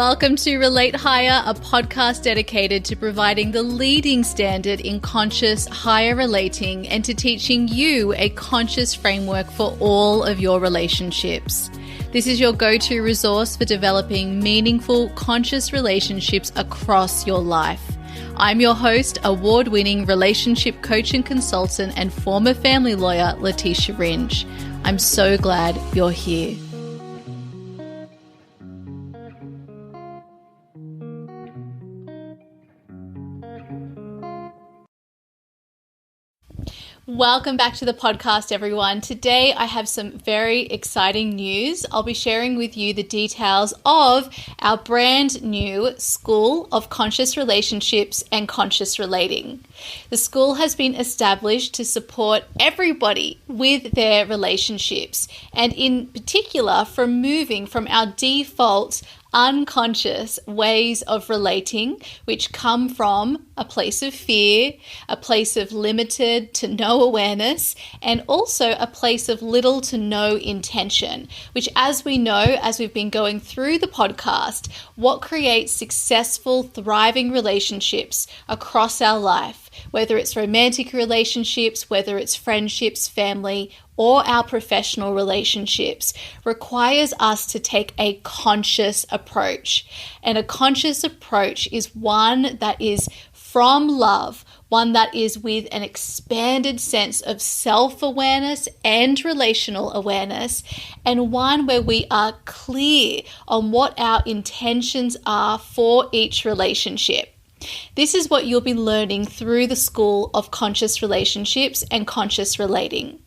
Welcome to Relate Higher, a podcast dedicated to providing the leading standard in conscious higher relating and to teaching you a conscious framework for all of your relationships. This is your go-to resource for developing meaningful, conscious relationships across your life. I'm your host, award-winning relationship coach and consultant and former family lawyer, Leticia Ringe. I'm so glad you're here. Welcome back to the podcast, everyone. Today, I have some very exciting news. I'll be sharing with you the details of our brand new School of Conscious Relationships and Conscious Relating. The school has been established to support everybody with their relationships, and in particular, from moving from our default unconscious ways of relating, which come from a place of fear, a place of limited to no awareness, and also a place of little to no intention, which, as we know, as we've been going through the podcast, what creates successful, thriving relationships across our life, whether it's romantic relationships, whether it's friendships, family, or our professional relationships, requires us to take a conscious approach. And a conscious approach is one that is from love, one that is with an expanded sense of self-awareness and relational awareness, and one where we are clear on what our intentions are for each relationship. This is what you'll be learning through the School of Conscious Relationships and Conscious Relating.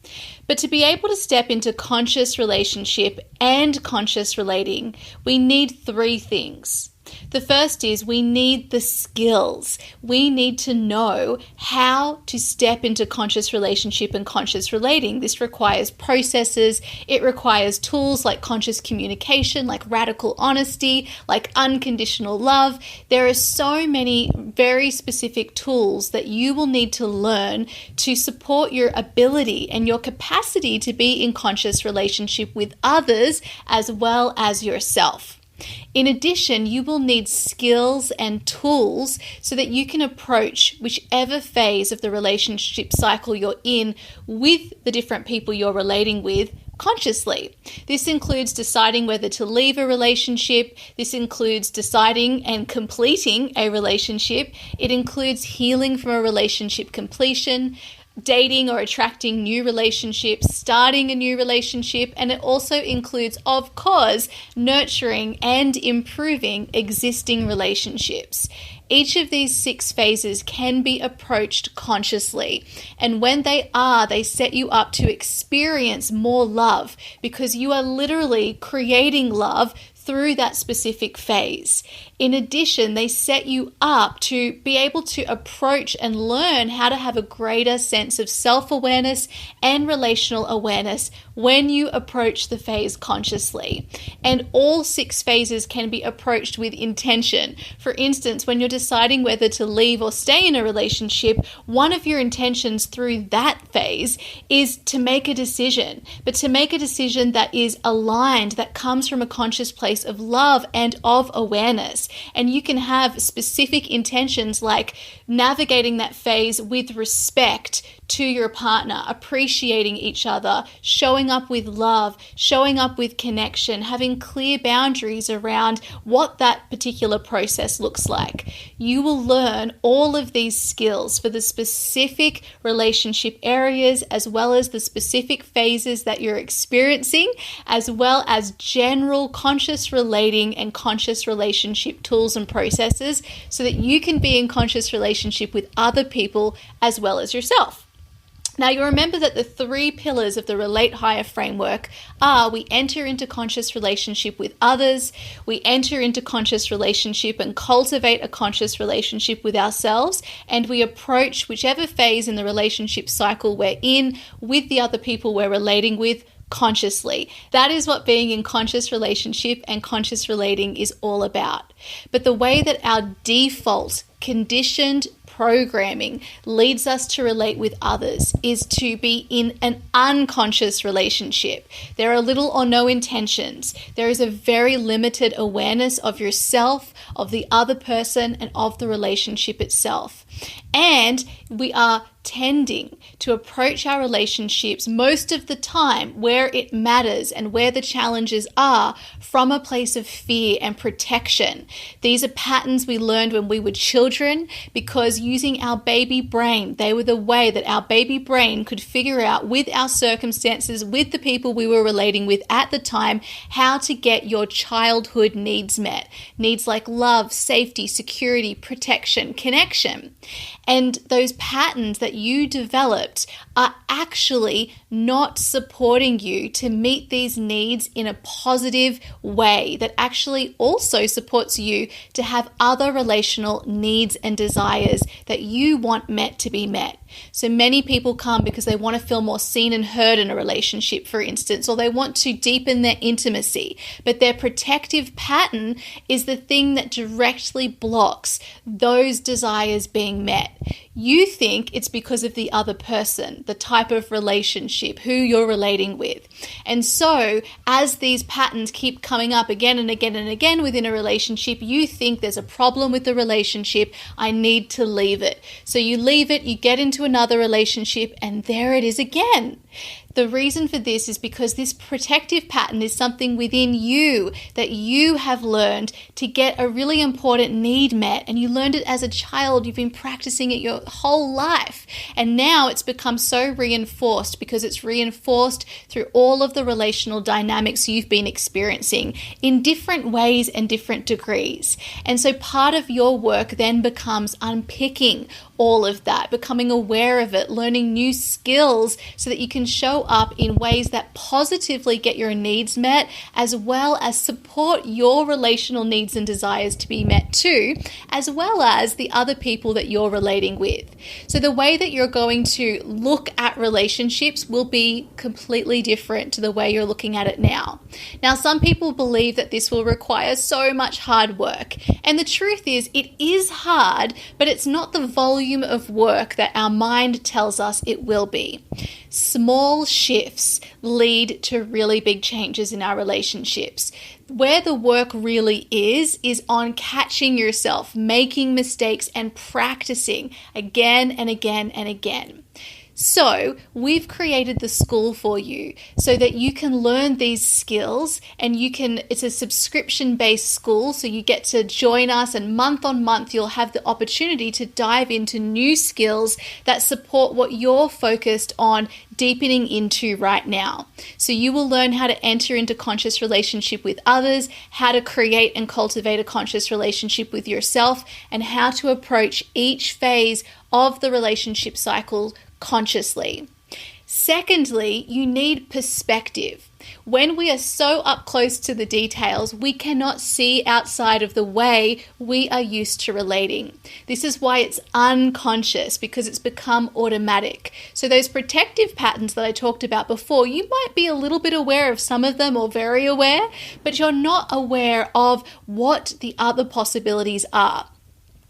But to be able to step into conscious relationship and conscious relating, we need three things. The first is we need the skills. We need to know how to step into conscious relationship and conscious relating. This requires processes. It requires tools like conscious communication, like radical honesty, like unconditional love. There are so many very specific tools that you will need to learn to support your ability and your capacity to be in conscious relationship with others as well as yourself. In addition, you will need skills and tools so that you can approach whichever phase of the relationship cycle you're in with the different people you're relating with consciously. This includes deciding whether to leave a relationship. This includes deciding and completing a relationship. It includes healing from a relationship completion, dating or attracting new relationships, starting a new relationship, and it also includes, of course, nurturing and improving existing relationships. Each of these 6 phases can be approached consciously, and when they set you up to experience more love because you are literally creating love through that specific phase. In addition, they set you up to be able to approach and learn how to have a greater sense of self-awareness and relational awareness when you approach the phase consciously. And all 6 phases can be approached with intention. For instance, when you're deciding whether to leave or stay in a relationship, one of your intentions through that phase is to make a decision, but to make a decision that is aligned, that comes from a conscious place of love and of awareness. And you can have specific intentions like navigating that phase with respect to your partner, appreciating each other, showing up with love, showing up with connection, having clear boundaries around what that particular process looks like. You will learn all of these skills for the specific relationship areas as well as the specific phases that you're experiencing, as well as general conscious relating and conscious relationship tools and processes so that you can be in conscious relationship with other people as well as yourself. Now, you remember that the 3 pillars of the Relate Higher framework are: we enter into conscious relationship with others, we enter into conscious relationship and cultivate a conscious relationship with ourselves, and we approach whichever phase in the relationship cycle we're in with the other people we're relating with consciously. That is what being in conscious relationship and conscious relating is all about. But the way that our default conditioned programming leads us to relate with others is to be in an unconscious relationship. There are little or no intentions. There is a very limited awareness of yourself, of the other person, and of the relationship itself. And we are tending to approach our relationships most of the time where it matters and where the challenges are from a place of fear and protection. These are patterns we learned when we were children because using our baby brain, they were the way that our baby brain could figure out with our circumstances, with the people we were relating with at the time, how to get your childhood needs met. Needs like love, safety, security, protection, connection. And those patterns that you developed are actually not supporting you to meet these needs in a positive way that actually also supports you to have other relational needs and desires that you want met to be met. So many people come because they want to feel more seen and heard in a relationship, for instance, or they want to deepen their intimacy, but their protective pattern is the thing that directly blocks those desires being met. You think it's because of the other person, the type of relationship, who you're relating with. And so as these patterns keep coming up again and again and again within a relationship, you think there's a problem with the relationship, I need to leave it. So you leave it, you get into another relationship, and there it is again. The reason for this is because this protective pattern is something within you that you have learned to get a really important need met, and you learned it as a child. You've been practicing it your whole life, and now it's become so reinforced because it's reinforced through all of the relational dynamics you've been experiencing in different ways and different degrees. And so part of your work then becomes unpicking all of that, becoming aware of it, learning new skills so that you can show up in ways that positively get your needs met, as well as support your relational needs and desires to be met too, as well as the other people that you're relating with. So the way that you're going to look at relationships will be completely different to the way you're looking at it now. Now, some people believe that this will require so much hard work, and the truth is it is hard, but it's not the volume of work that our mind tells us it will be. Small shifts lead to really big changes in our relationships. Where the work really is on catching yourself, making mistakes, and practicing again and again and again. So we've created the school for you so that you can learn these skills, and it's a subscription-based school, so you get to join us, and month on month you'll have the opportunity to dive into new skills that support what you're focused on deepening into right now. So you will learn how to enter into conscious relationship with others, how to create and cultivate a conscious relationship with yourself, and how to approach each phase of the relationship cycle consciously. Secondly, you need perspective. When we are so up close to the details, we cannot see outside of the way we are used to relating. This is why it's unconscious, because it's become automatic. So those protective patterns that I talked about before, you might be a little bit aware of some of them or very aware, but you're not aware of what the other possibilities are.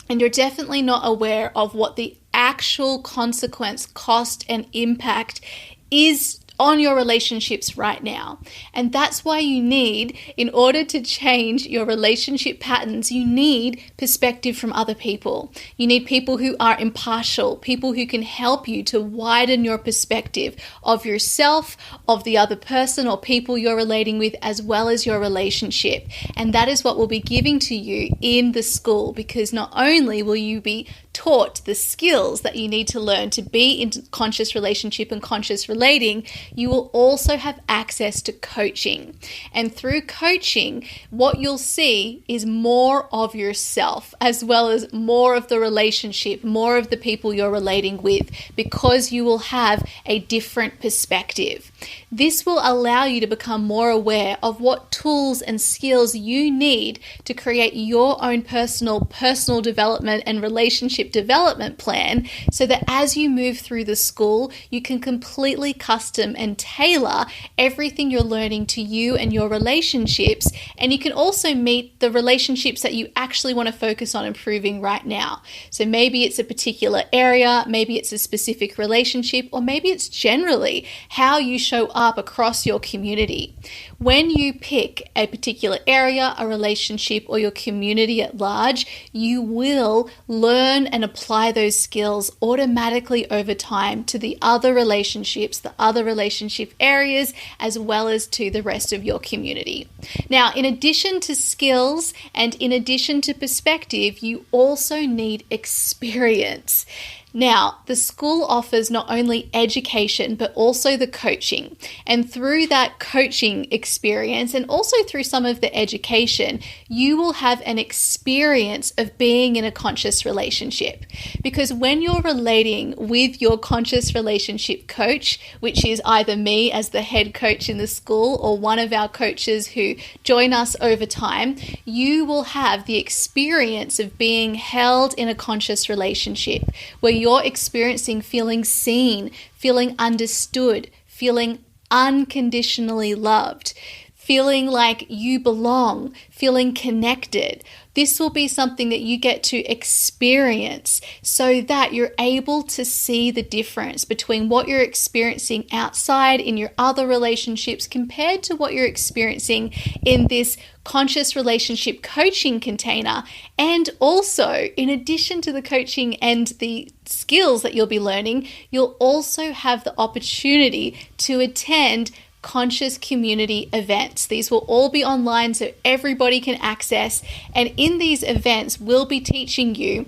And you're definitely not aware of what the actual consequence, cost, and impact is on your relationships right now. And that's why you need, in order to change your relationship patterns, you need perspective from other people. You need people who are impartial, people who can help you to widen your perspective of yourself, of the other person or people you're relating with, as well as your relationship. And that is what we'll be giving to you in the school, because not only will you be taught the skills that you need to learn to be in conscious relationship and conscious relating, you will also have access to coaching. And through coaching, what you'll see is more of yourself, as well as more of the relationship, more of the people you're relating with, because you will have a different perspective. This will allow you to become more aware of what tools and skills you need to create your own personal development and relationship relationship development plan so that as you move through the school, you can completely custom and tailor everything you're learning to you and your relationships. And you can also meet the relationships that you actually want to focus on improving right now. So maybe it's a particular area, maybe it's a specific relationship, or maybe it's generally how you show up across your community. When you pick a particular area, a relationship, or your community at large, you will learn and apply those skills automatically over time to the other relationships, the other relationship areas, as well as to the rest of your community. Now, in addition to skills and in addition to perspective, you also need experience. Now, the school offers not only education, but also the coaching. And through that coaching experience and also through some of the education, you will have an experience of being in a conscious relationship. Because when you're relating with your conscious relationship coach, which is either me as the head coach in the school or one of our coaches who join us over time, you will have the experience of being held in a conscious relationship where you're experiencing feeling seen, feeling understood, feeling unconditionally loved, feeling like you belong, feeling connected. This will be something that you get to experience so that you're able to see the difference between what you're experiencing outside in your other relationships compared to what you're experiencing in this conscious relationship coaching container. And also, in addition to the coaching and the skills that you'll be learning, you'll also have the opportunity to attend conscious community events. These will all be online so everybody can access. And in these events, we'll be teaching you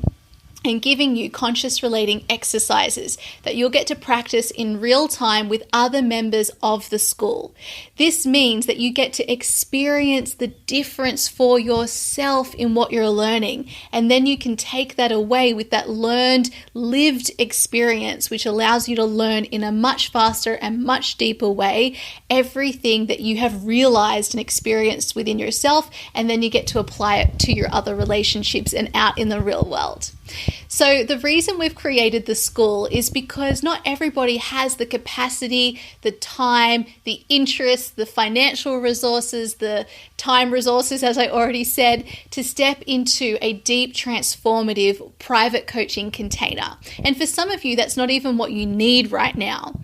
and giving you conscious relating exercises that you'll get to practice in real time with other members of the school. This means that you get to experience the difference for yourself in what you're learning, and then you can take that away with that learned, lived experience, which allows you to learn in a much faster and much deeper way everything that you have realized and experienced within yourself, and then you get to apply it to your other relationships and out in the real world. So the reason we've created the school is because not everybody has the capacity, the time, the interest, the financial resources, the time resources, as I already said, to step into a deep, transformative private coaching container. And for some of you, that's not even what you need right now.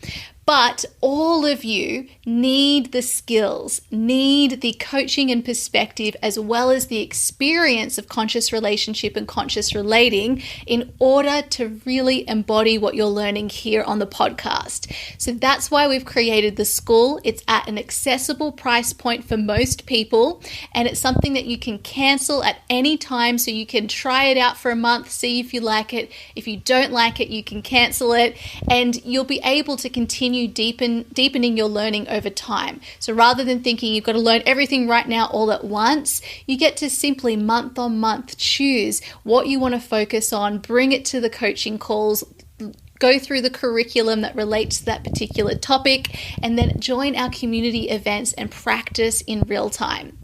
But all of you need the skills, need the coaching and perspective, as well as the experience of conscious relationship and conscious relating in order to really embody what you're learning here on the podcast. So that's why we've created the school. It's at an accessible price point for most people, and it's something that you can cancel at any time, so you can try it out for a month, see if you like it. If you don't like it, you can cancel it, and you'll be able to continue deepening your learning over time. So rather than thinking you've got to learn everything right now all at once, you get to simply month on month choose what you want to focus on, bring it to the coaching calls, go through the curriculum that relates to that particular topic, and then join our community events and practice in real time.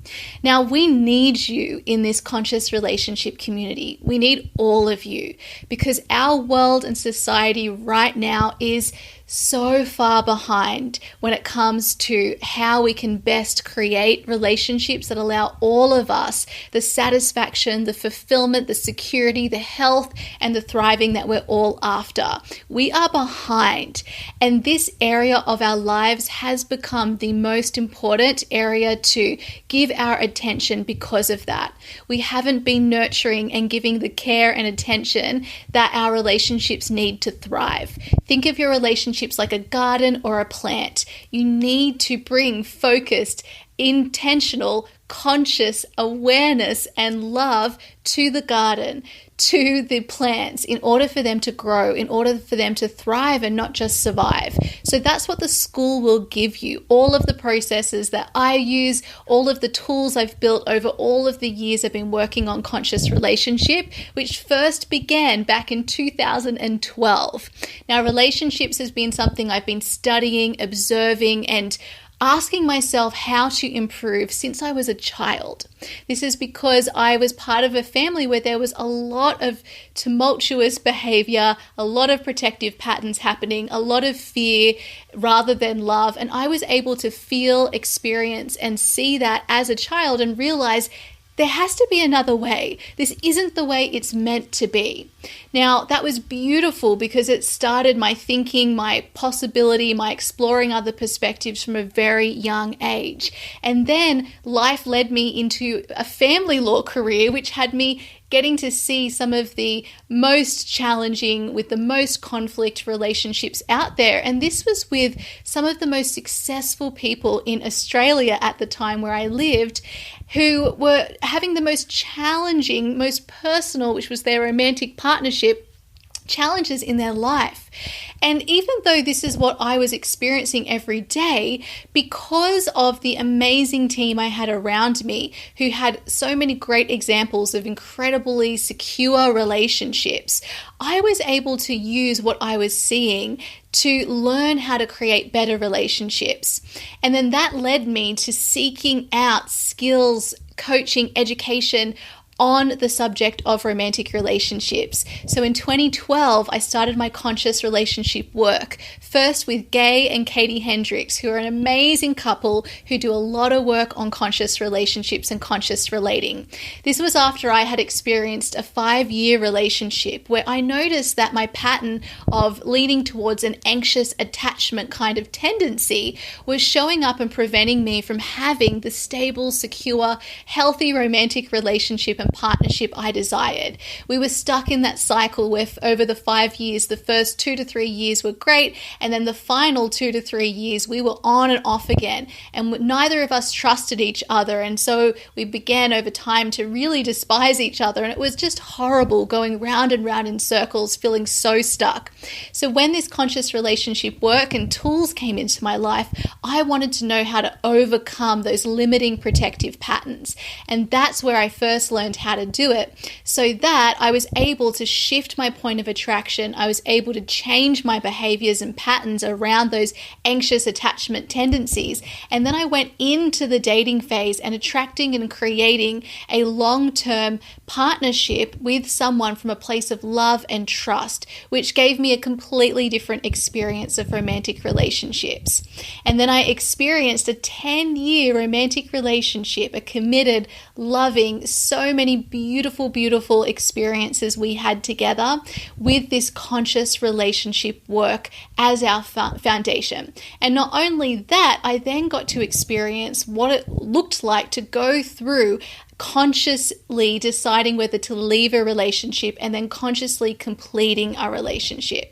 Now, we need you in this conscious relationship community. We need all of you because our world and society right now is so far behind when it comes to how we can best create relationships that allow all of us the satisfaction, the fulfillment, the security, the health, and the thriving that we're all after. We are behind, and this area of our lives has become the most important area to give our attention because of that. We haven't been nurturing and giving the care and attention that our relationships need to thrive. Think of your relationships like a garden or a plant. You need to bring focused, intentional, conscious awareness and love to the garden, to the plants, in order for them to grow, in order for them to thrive and not just survive. So that's what the school will give you. All of the processes that I use, all of the tools I've built over all of the years I've been working on conscious relationship, which first began back in 2012. Now, relationships has been something I've been studying, observing, and asking myself how to improve since I was a child. This is because I was part of a family where there was a lot of tumultuous behavior, a lot of protective patterns happening, a lot of fear rather than love. And I was able to feel, experience, and see that as a child and realize there has to be another way. This isn't the way it's meant to be. Now, that was beautiful because it started my thinking, my possibility, my exploring other perspectives from a very young age. And then life led me into a family law career, which had me getting to see some of the most challenging, with the most conflict relationships out there. And this was with some of the most successful people in Australia at the time where I lived, who were having the most challenging, most personal, which was their romantic partnership, challenges in their life. And even though this is what I was experiencing every day, because of the amazing team I had around me who had so many great examples of incredibly secure relationships, I was able to use what I was seeing to learn how to create better relationships. And then that led me to seeking out skills, coaching, education on the subject of romantic relationships. So in 2012, I started my conscious relationship work, first with Gay and Katie Hendricks, who are an amazing couple who do a lot of work on conscious relationships and conscious relating. This was after I had experienced a 5-year relationship where I noticed that my pattern of leaning towards an anxious attachment kind of tendency was showing up and preventing me from having the stable, secure, healthy romantic relationship and partnership I desired. We were stuck in that cycle where over the 5 years, the first 2 to 3 years were great, and then the final 2 to 3 years we were on and off again, and neither of us trusted each other, and so we began over time to really despise each other, and it was just horrible going round and round in circles, feeling so stuck. So when this conscious relationship work and tools came into my life, I wanted to know how to overcome those limiting protective patterns, and that's where I first learned how to do it, so that I was able to shift my point of attraction. I was able to change my behaviors and patterns around those anxious attachment tendencies. And then I went into the dating phase and attracting and creating a long-term partnership with someone from a place of love and trust, which gave me a completely different experience of romantic relationships. And then I experienced a 10-year romantic relationship, a committed, loving, so many beautiful, beautiful experiences we had together with this conscious relationship work as our foundation. And not only that, I then got to experience what it looked like to go through consciously deciding whether to leave a relationship and then consciously completing a relationship.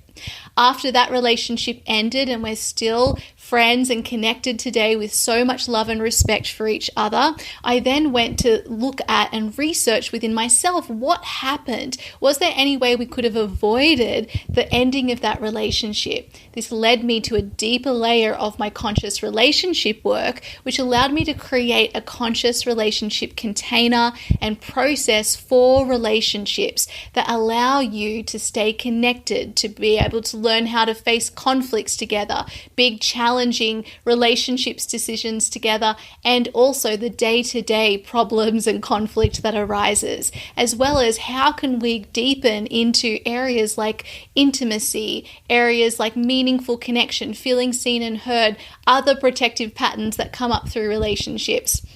After that relationship ended and we're still friends and connected today with so much love and respect for each other, I then went to look at and research within myself what happened. Was there any way we could have avoided the ending of that relationship? This led me to a deeper layer of my conscious relationship work, which allowed me to create a conscious relationship container and process for relationships that allow you to stay connected, to be able to learn how to face conflicts together, big challenging relationships decisions together, and also the day-to-day problems and conflict that arises, as well as how can we deepen into areas like intimacy, areas like meaningful connection, feeling seen and heard, other protective patterns that come up through relationships.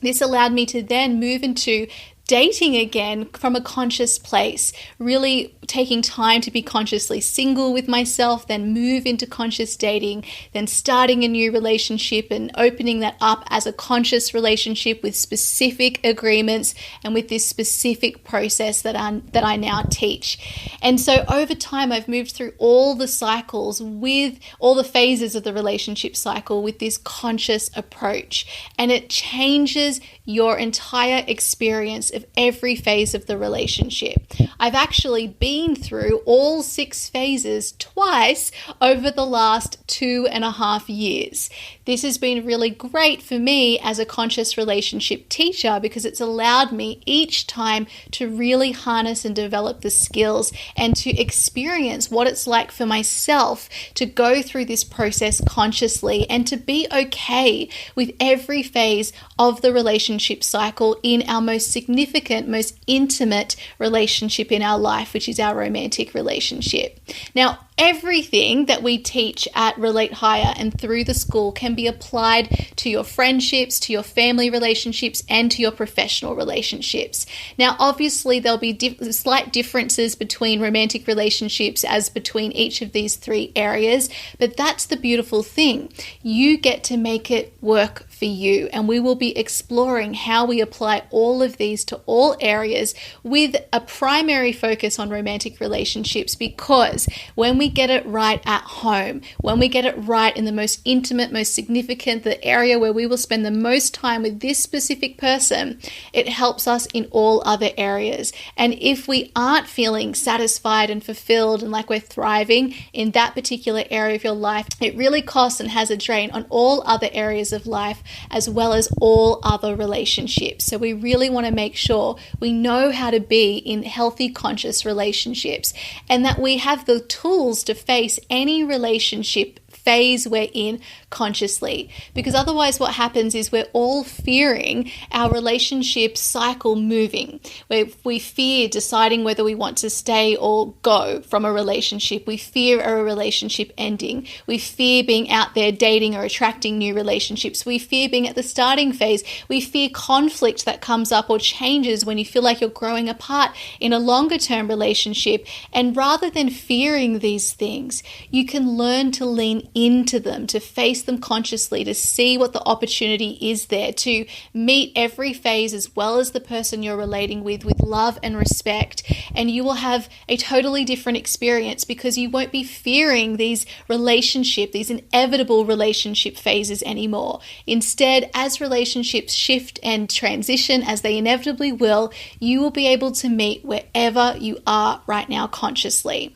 This allowed me to then move into dating again from a conscious place, really taking time to be consciously single with myself, then move into conscious dating, then starting a new relationship and opening that up as a conscious relationship with specific agreements and with this specific process that I now teach. And so over time, I've moved through all the cycles with all the phases of the relationship cycle with this conscious approach, and it changes your entire experience of every phase of the relationship. I've actually been through all 6 phases twice over the last 2.5 years. This has been really great for me as a conscious relationship teacher because it's allowed me each time to really harness and develop the skills and to experience what it's like for myself to go through this process consciously and to be okay with every phase of the relationship cycle in our most significant, most intimate relationship in our life, which is our romantic relationship. Now, everything that we teach at Relate Higher and through the school can be applied to your friendships, to your family relationships, and to your professional relationships. Now, obviously, there'll be slight differences between romantic relationships as between each of these 3 areas, but that's the beautiful thing. You get to make it work for you, and we will be exploring how we apply all of these to all areas with a primary focus on romantic relationships, because when we get it right at home, when we get it right in the most intimate, most significant, the area where we will spend the most time with this specific person, it helps us in all other areas. And if we aren't feeling satisfied and fulfilled and like we're thriving in that particular area of your life, it really costs and has a drain on all other areas of life as well as all other relationships. So we really want to make sure we know how to be in healthy, conscious relationships and that we have the tools to face any relationship phase we're in consciously, because otherwise what happens is we're all fearing our relationship cycle moving, where we fear deciding whether we want to stay or go from a relationship. We fear a relationship ending. We fear being out there dating or attracting new relationships. We fear being at the starting phase. We fear conflict that comes up or changes when you feel like you're growing apart in a longer term relationship. And rather than fearing these things, you can learn to lean into them, to face them consciously, to see what the opportunity is there, to meet every phase as well as the person you're relating with love and respect. And you will have a totally different experience because you won't be fearing these inevitable relationship phases anymore. Instead, as relationships shift and transition, as they inevitably will, you will be able to meet wherever you are right now consciously.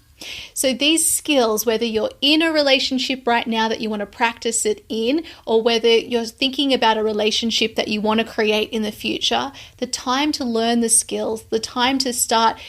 So these skills, whether you're in a relationship right now that you want to practice it in, or whether you're thinking about a relationship that you want to create in the future, the time to learn the skills, the time to start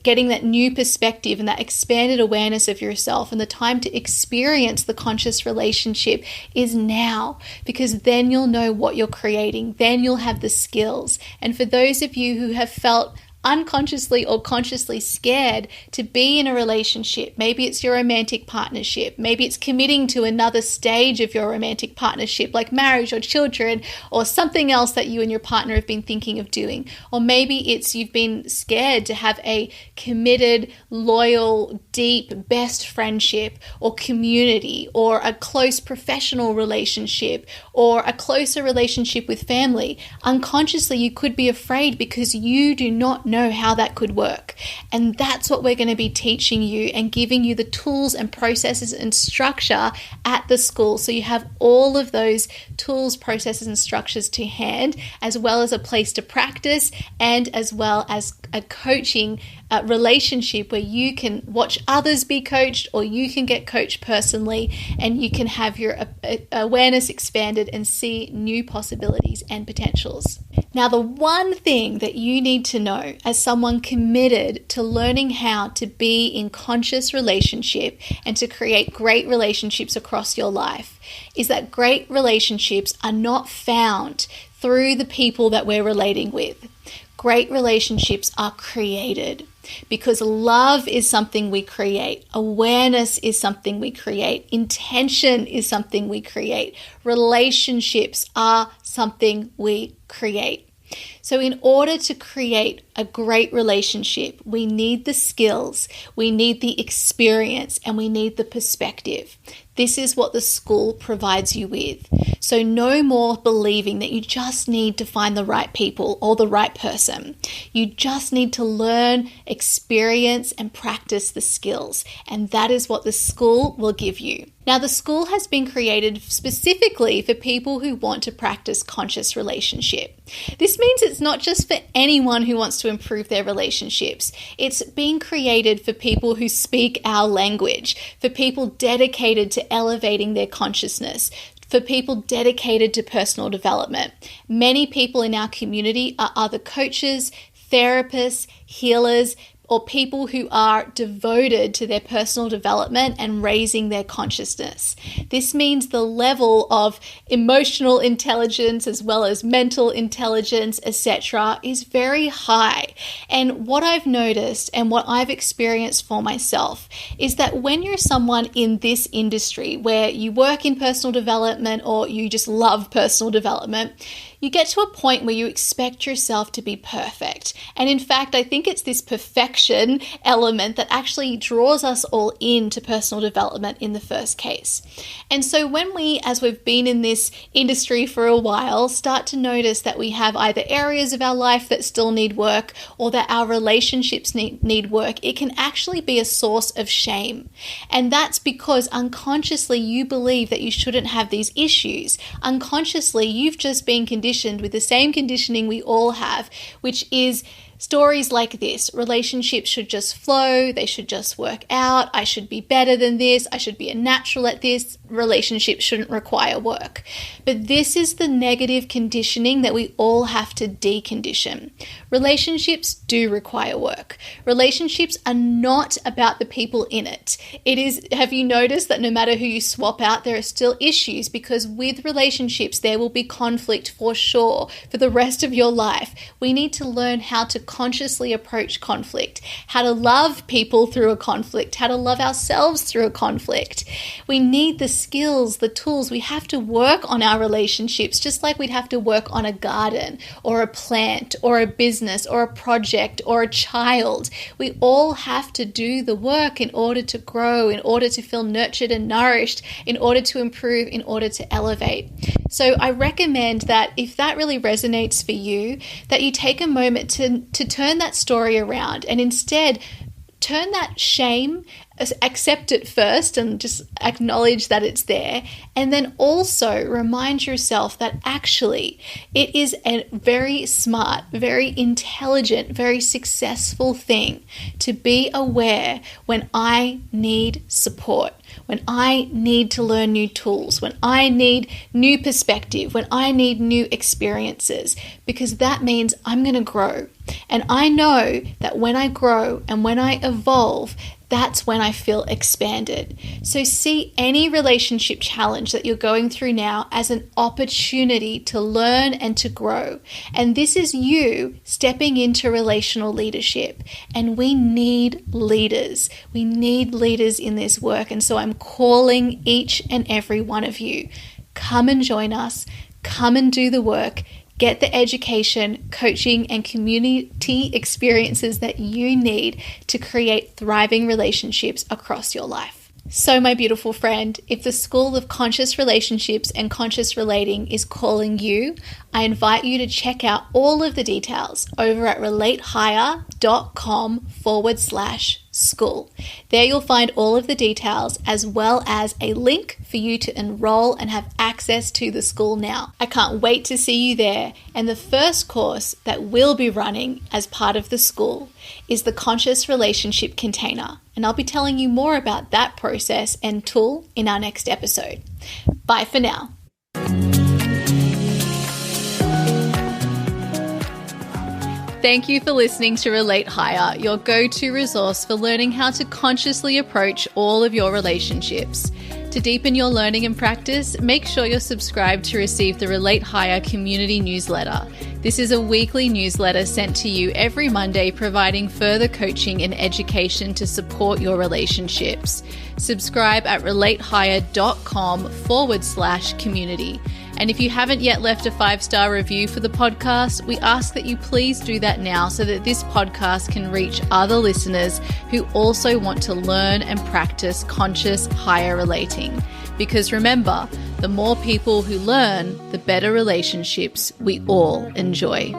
getting that new perspective and that expanded awareness of yourself, and the time to experience the conscious relationship is now, because then you'll know what you're creating, then you'll have the skills. And for those of you who have felt unconsciously or consciously scared to be in a relationship, maybe it's your romantic partnership, maybe it's committing to another stage of your romantic partnership like marriage or children or something else that you and your partner have been thinking of doing, or maybe it's you've been scared to have a committed, loyal, deep, best friendship or community, or a close professional relationship, or a closer relationship with family. Unconsciously, you could be afraid because you do not know how that could work. And that's what we're going to be teaching you and giving you the tools and processes and structure at the school. So you have all of those tools, processes, and structures to hand, as well as a place to practice, and as well as a coaching relationship where you can watch others be coached, or you can get coached personally, and you can have your awareness expanded and see new possibilities and potentials. Now, the one thing that you need to know as someone committed to learning how to be in conscious relationship and to create great relationships across your life is that great relationships are not found through the people that we're relating with. Great relationships are created, because love is something we create. Awareness is something we create. Intention is something we create. Relationships are something we create. So in order to create a great relationship, we need the skills, we need the experience, and we need the perspective. This is what the school provides you with. So no more believing that you just need to find the right people or the right person. You just need to learn, experience, and practice the skills. And that is what the school will give you. Now, the school has been created specifically for people who want to practice conscious relationship. This means it's it's not just for anyone who wants to improve their relationships. It's being created for people who speak our language, for people dedicated to elevating their consciousness, for people dedicated to personal development. Many people in our community are either coaches, therapists, healers, or people who are devoted to their personal development and raising their consciousness. This means the level of emotional intelligence as well as mental intelligence, etc., is very high. And what I've noticed and what I've experienced for myself is that when you're someone in this industry where you work in personal development or you just love personal development, you get to a point where you expect yourself to be perfect. And in fact, I think it's this perfection element that actually draws us all into personal development in the first case. And so when we, as we've been in this industry for a while, start to notice that we have either areas of our life that still need work or that our relationships need work, it can actually be a source of shame. And that's because unconsciously you believe that you shouldn't have these issues. Unconsciously, you've just been conditioned with the same conditioning we all have, which is stories like this: relationships should just flow, they should just work out, I should be better than this, I should be a natural at this, relationships shouldn't require work. But this is the negative conditioning that we all have to decondition. Relationships do require work. Relationships are not about the people in it. It is, have you noticed that no matter who you swap out, there are still issues, because with relationships, there will be conflict for sure for the rest of your life. We need to learn how to consciously approach conflict, how to love people through a conflict, how to love ourselves through a conflict. We need the skills, the tools. We have to work on our relationships just like we'd have to work on a garden or a plant or a business or a project or a child. We all have to do the work in order to grow, in order to feel nurtured and nourished, in order to improve, in order to elevate. So I recommend that if that really resonates for you, that you take a moment to turn that story around and instead turn that shame, accept it first and just acknowledge that it's there, and then also remind yourself that actually it is a very smart, very intelligent, very successful thing to be aware when I need support, when I need to learn new tools, when I need new perspective, when I need new experiences, because that means I'm going to grow. And I know that when I grow and when I evolve, that's when I feel expanded. So see any relationship challenge that you're going through now as an opportunity to learn and to grow. And this is you stepping into relational leadership. And we need leaders. We need leaders in this work. And so I'm calling each and every one of you. Come and join us. Come and do the work. Get the education, coaching, and community experiences that you need to create thriving relationships across your life. So, my beautiful friend, if the School of Conscious Relationships and Conscious Relating is calling you, I invite you to check out all of the details over at relatehigher.com/school. There you'll find all of the details as well as a link for you to enroll and have access to the school now. I can't wait to see you there. And the first course that we'll be running as part of the school is the Conscious Relationship Container. And I'll be telling you more about that process and tool in our next episode. Bye for now. Thank you for listening to Relate Higher, your go-to resource for learning how to consciously approach all of your relationships. To deepen your learning and practice, make sure you're subscribed to receive the Relate Higher community newsletter. This is a weekly newsletter sent to you every Monday, providing further coaching and education to support your relationships. Subscribe at relatehigher.com/community. And if you haven't yet left a 5-star review for the podcast, we ask that you please do that now so that this podcast can reach other listeners who also want to learn and practice conscious higher relating. Because remember, the more people who learn, the better relationships we all enjoy.